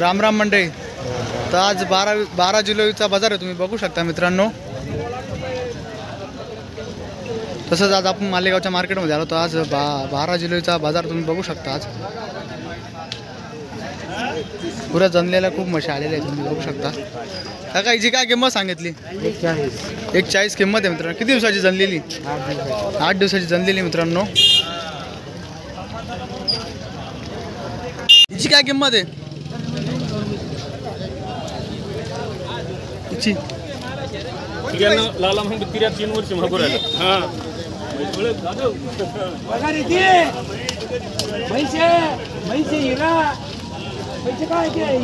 राम राम मंडळी. तर आज 12 जुलैचा बाजार आहे, तुम्ही बघू शकता मित्रांनो. तसंच आज आपण मालेगावच्या मार्केटमध्ये आलो. तर आज 12 जुलैचा बाजार तुम्ही बघू शकता. आज पुऱ्या जनलेल्या खूप म्हशी आलेल्या आहेत, तुम्ही बघू शकता. काका हिची काय किंमत सांगितली? 140 किंमत आहे मित्रांनो. किती दिवसाची जनलेली? 8 दिवसाची जनलेली मित्रांनो. हिची काय किंमत आहे? हिची लाला मग 3 वर्ष मागून राहिला. हां हिरा पैसे काय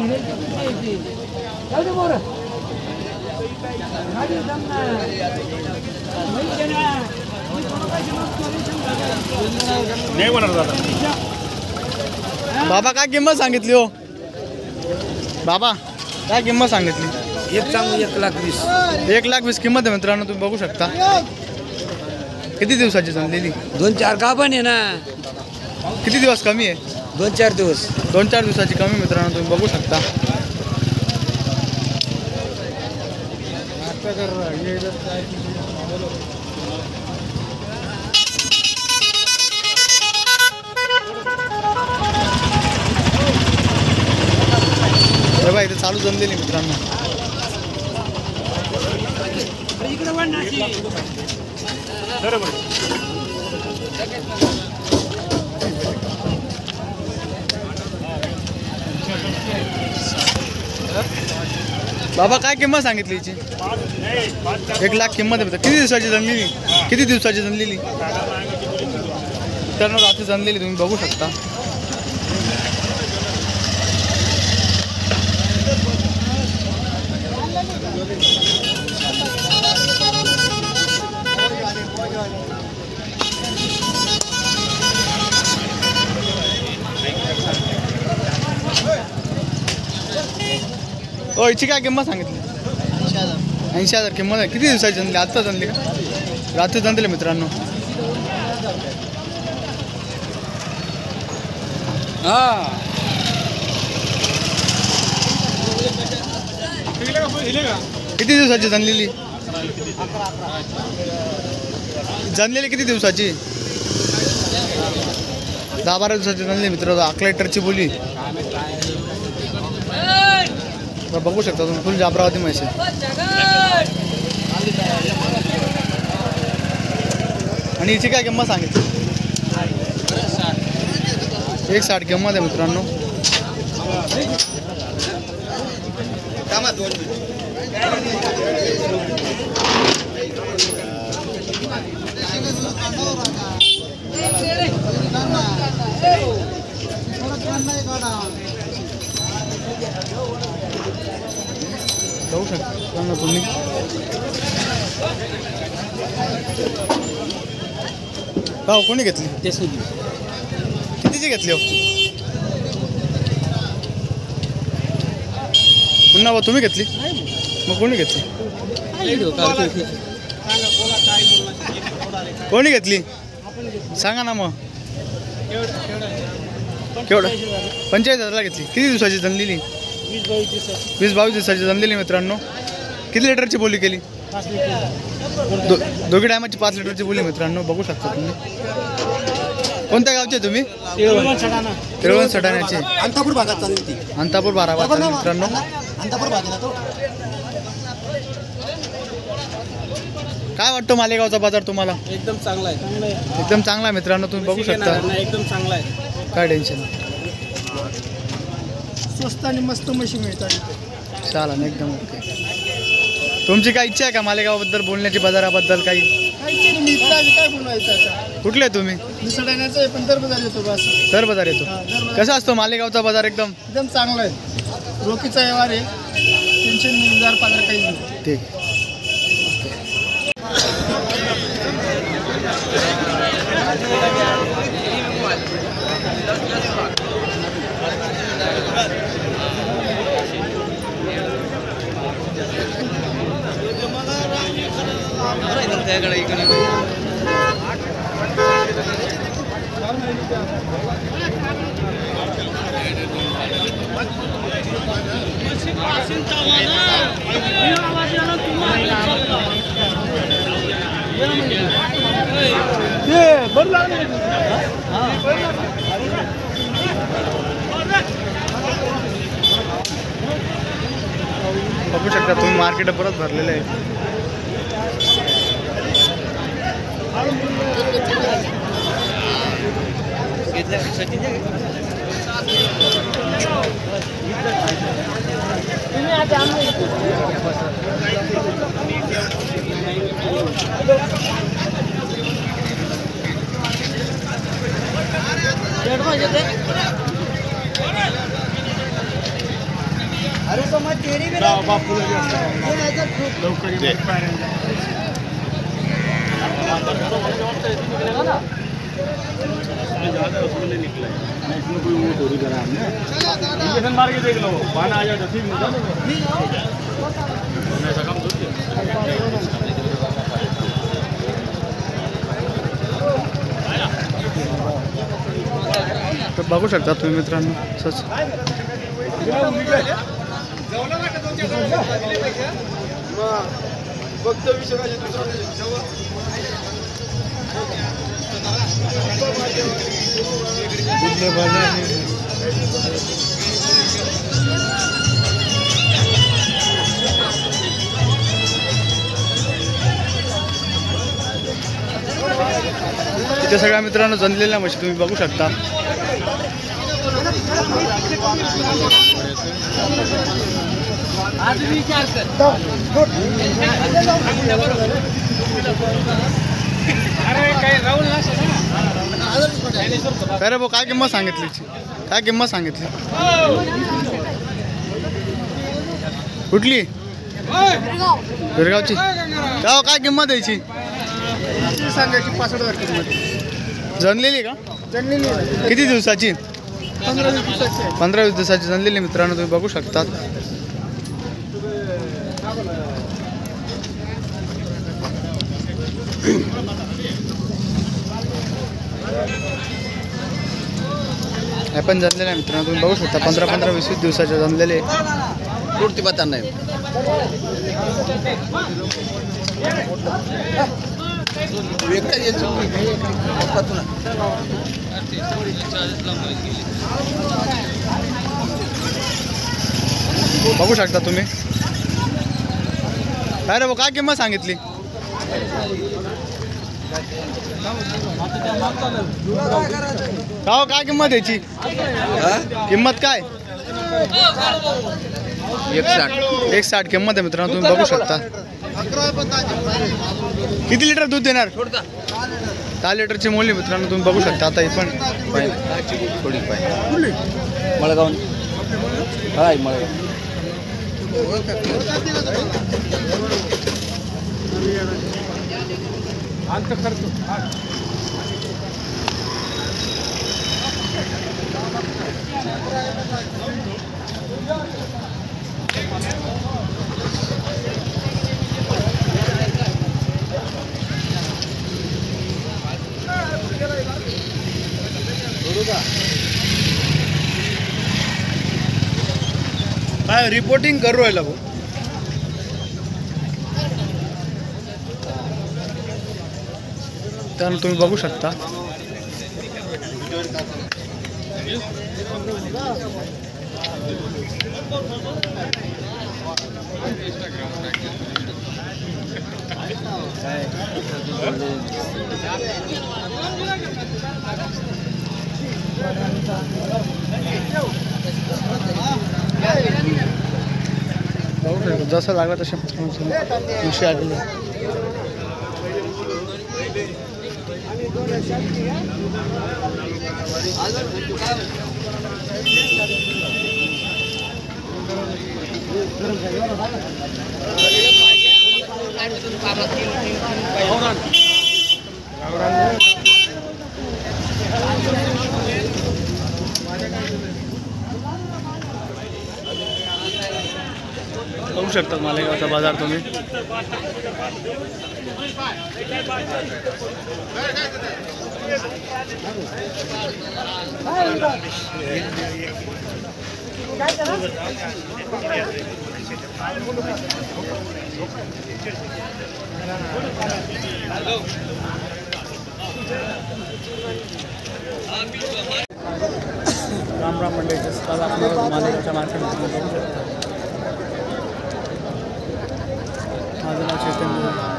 नाही होणार दादा. बाबा काय किंमत सांगितली हो? बाबा काय किंमत सांगितली? 1,20,000. 1,20,000 किंमत आहे मित्रांनो, तुम्ही बघू शकता. किती दिवसाची जनलेली? 2-4 गाभण आहे ना. किती दिवस कमी आहे? 2-4 दिवस. 2-4 दिवसाची कमी मित्रांनो, तुम्ही बघू शकता. बघा इथे चालू जमलेली मित्रांनो. बाबा काय किंमत सांगितली हिची? 1,00,000 किंमत आहे. किती दिवसाची जनलेली? किती दिवसाची जनलेली? मित्रांनो रात्री जनलेली, तुम्ही बघू शकता. हो हिची काय किंमत सांगितली? 80,000 किंमत आहे. किती दिवसाची जनली? आत्ता जनली का? रात्री जनले मित्रांनो. किती दिवसाची जनलेली? जनलेली किती दिवसाची? 10-12 दिवसाची जनली मित्रांनो. 11 लिटरची बोली बघू शकता तुम्ही. फुल जाफराबादी म्हैस आहे. आणि हिची काय किंमत सांगितली? 1,60 किंमत आहे मित्रांनो. जाऊ शकता ना तुम्ही. हो कोणी घेतली? कितीची घेतली हो? पुन्हा तुम्ही घेतली? मग कोणी घेतली? कोणी घेतली सांगा ना मग. केवढं? 45,000ला घेतली. किती दिवसाची जनलेली? 20-22 दिवसाची जनलेली मित्रांनो. किती लिटरची बोली केली? दोघी टायमाची 5 लिटरची बोली मित्रांनो, बघू शकता तुम्ही. कोणत्या गावचे तुम्ही? तिरुवन सटाण्याचे. अंतापूर भागात चालली ती. अंतापूर बाराबाद मित्रांनो. अंतापूर भागाला तो. काय वाटतं मालेगावचा बाजार तुम्हाला? एकदम चांगला आहे. एकदम चांगला आहे मित्रांनो, तुम्ही बघू शकता. एकदम चांगला आहे. काय टेन्शन नाही. स्वस्त आणि मस्त म्हशी मिळतात. चालेल एकदम ओके. तुमची काय इच्छा आहे का मालेगावबद्दल बोलण्याची, बाजाराबद्दल काही? काय बोलायचं आता? कुठले तुम्ही? मिसळण्याचं आहे पण दर बाजार येतो बस. दर बाजार येतो. कसा असतो मालेगावचा बाजार? एकदम एकदम चांगला आहे. रोखीचा व्यवहार आहे. टेन्शन नाही, हजार पगार काही नाही. ठीक. बघू शकता तुम्ही मार्केट परत भरलेलं आहे. तर बघू शकता तुम्ही मित्रांनो असंच इथे सगळ्या मित्रांनो जनलेल्या म्हशी तुम्ही बघू शकता. अरे भाऊ काय किंमत सांगितली? काय किंमत सांगितली? कुठली? गिरगावची. काय किंमत द्यायची? सांगायची 65,000 किंमत. जनलेली का? जनलेली किती दिवसाची? 15-20 दिवसाची. 15-20 दिवसाची जनलेली मित्रांनो तुम्ही बघू शकतात. हे पण जनलेले आहे मित्रांनो तुम्ही बघू शकता. 15-20 दिवसाचे जनलेले. कुर्ती बता नाही बघू शकता तुम्ही. अरे भाऊ काय किंमत सांगितली? काय किंमत याची? किंमत काय? 160 किंमत आहे मित्रांनो तुम्ही बघू शकता. किती लिटर दूध देणार? 10 लिटरची मोली मित्रांनो तुम्ही बघू शकता. आता ही पण थोडी मळगाव हाय मळगाव काय रिपोर्टिंग करू राहिला भाऊ? तर तुम्ही बघू शकता. जसं लागलं तसे विषय आलेले. बघू शकता मालेगावचा बाजार तुम्ही. राम राम मंडळीचे काल आपण मालेगावच्या मार्केटमध्ये बघू शकता. माझं नाव चैतन्य.